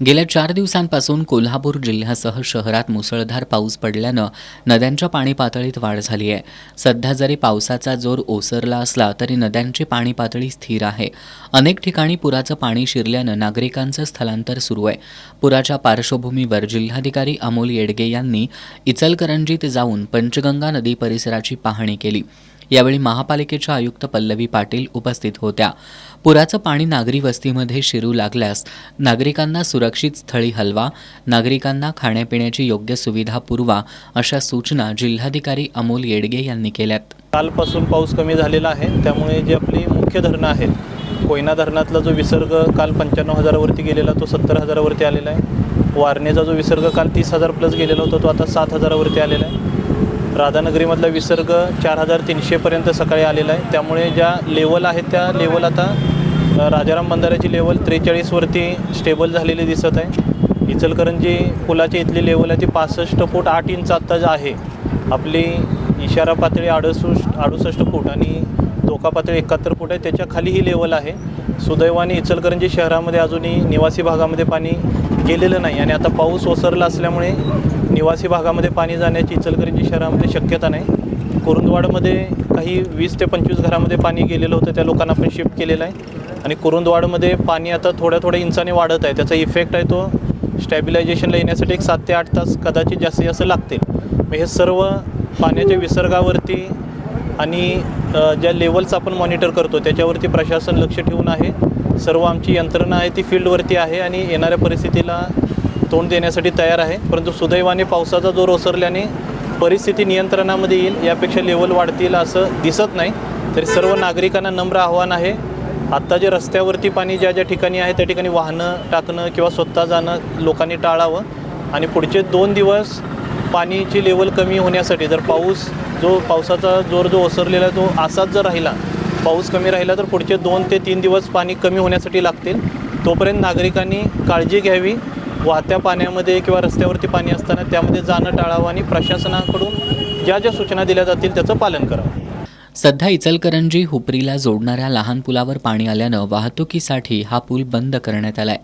गेल्या 4 दिवसांपासून कोल्हापूर जिल्ह्यासह शहरात मुसळधार पाऊस पडल्यानं नद्यांच्या पाणी पातळीत वाढ झाली आहे। सध्या जरी पावसाचा जोर ओसरला असला तरी नद्यांची पाणी पातळी स्थिर आहे। अनेक ठिकाणी पुराचं पाणी शिरल्यानं नागरिकांचं स्थलांतर सुरू आहे। पुराच्या पार्श्वभूमीवर जिल्हाधिकारी अमोल येडगे यांनी इचलकरंजीत जाऊन पंचगंगा नदी परिसराची पाहणी केली। यावेळी महापालिकेच्या आयुक्त पल्लवी पाटील उपस्थित होत्या। पुराचं पाणी नागरी वस्तीमध्ये शिरू लागल्यास नागरिकांना सुरक्षित स्थळी हलवा, नागरिकांना खाण्यापिण्याची योग्य सुविधा पुरवा, अशा सूचना जिल्हाधिकारी अमोल येडगे यांनी केल्यात। कालपासून पाऊस कमी झालेला आहे, त्यामुळे जी आपली मुख्य धरणं आहेत, कोयना धरणातला जो विसर्ग काल 95,000 वरती गेलेला तो 70,000 वरती आलेला आहे। वारणेचा जो विसर्ग काल 30,000 प्लस गेलेला होता तो आता 7,000 वरती आलेला आहे। राधानगरीमधला विसर्ग 4,300 पर्यंत सकाळी आलेला आहे। त्यामुळे ज्या लेवल आहेत त्या लेवल आता राजाराम बंधाऱ्याची लेवल 43 वरती स्टेबल झालेली दिसत आहे। इचलकरंजी पुलाची इथली लेवल आहे ती 65 फूट 8 इंच आत्ता आहे। आपली इशारा पातळी 68 फूट आणि धोका पातळी 71 फूट आहे, त्याच्या खाली ही लेवल आहे। सुदैवाने इचलकरंजी शहरामध्ये अजूनही निवासी भागामध्ये पाणी गेलेलं नाही आणि आता पाऊस ओसरला असल्यामुळे निवासी भागामध्ये पाणी जाण्याची इचलकरंजी शहरामध्ये शक्यता नाही। कुरुंदवाडमध्ये काही 20 ते 25 घरामध्ये पाणी गेलेलं होतं, त्या लोकांना पण शिफ्ट केलेलं आहे आणि कुरुंदवाडमध्ये पाणी आता थोड्या इंचाने वाढत आहे। त्याचा इफेक्ट आहे तो स्टॅबिलायझेशनला येण्यासाठी एक 7 ते 8 तास कदाचित जास्तीत जास्त लागतील। मग हे सर्व पाण्याच्या विसर्गावरती आणि ज्या लेवल्स आपण मॉनिटर करतो त्याच्यावरती प्रशासन लक्ष ठेवून आहे। सर्व आमची यंत्रणा आहे ती फील्डवरती आहे आणि येणाऱ्या परिस्थितीला तोंड देण्यासाठी तयार आहे। परंतु सुदैवाने पावसाचा जोर ओसरल्याने परिस्थिती नियंत्रणामध्ये येईल, यापेक्षा लेवल वाढतील असं दिसत नाही। तरी सर्व नागरिकांना नम्र आव्हान आहे, आत्ता जे रस्त्यावरती पाणी ज्या ठिकाणी आहे त्या ठिकाणी वाहनं टाकणं किंवा स्वतः जाणं लोकांनी टाळावं आणि पुढचे 2 दिवस पाणीची लेवल कमी होण्यासाठी जर पावसाचा जोर जो ओसरलेला तो असाच जर राहिला, पाऊस कमी राहिला तर पुढचे 2 ते 3 दिवस पाणी कमी होण्यासाठी लागतील। तोपर्यंत नागरिकांनी काळजी घ्यावी, वाहत्या पाण्यामध्ये किंवा रस्त्यावरती पाणी असताना त्यामध्ये जाणं टाळावं आणि प्रशासनाकडून ज्या सूचना दिल्या जातील त्याचं पालन करावं। सध्या इचलकरंजी हुपरीला जोडणाऱ्या लहान पुलावर पाणी आल्यानं वाहतुकीसाठी हा पूल बंद करण्यात आलाय।